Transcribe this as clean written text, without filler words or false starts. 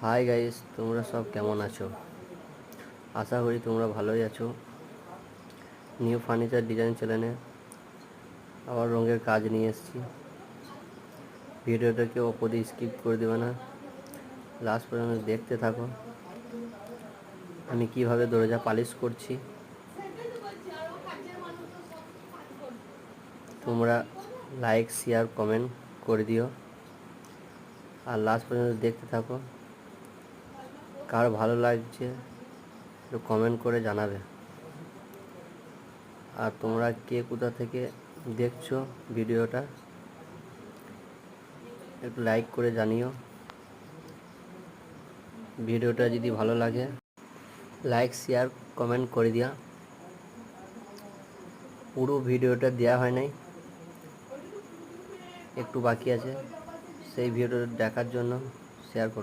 Hi guys, তোমরা সব কেমন আছো? আশা করি তোমরা ভালোই আছো। নিউ ফার্নিচার ডিজাইন চ্যানেলে আবার রঙের কাজ নিয়ে এসেছি। ভিডিওটাকে অপদি স্কিপ করে দেবে না, লাস্ট পর্যন্ত দেখতে থাকো। আমি কিভাবে দরজা পালিশ করছি তোমরা লাইক, শেয়ার, কমেন্ট করে দিও আর লাস্ট পর্যন্ত দেখতে থাকো। কার ভালো লাগছে একটু কমেন্ট করে জানাবে। আর তোমরা কে কোথা থেকে দেখছো ভিডিওটা একটু লাইক করে জানিও। ভিডিওটা যদি ভালো লাগে লাইক, শেয়ার, কমেন্ট করে দিয়া। পুরো ভিডিওটা দেওয়া হয় নাই, একটু বাকি আছে। সেই ভিডিওটা দেখার জন্য শেয়ার করো।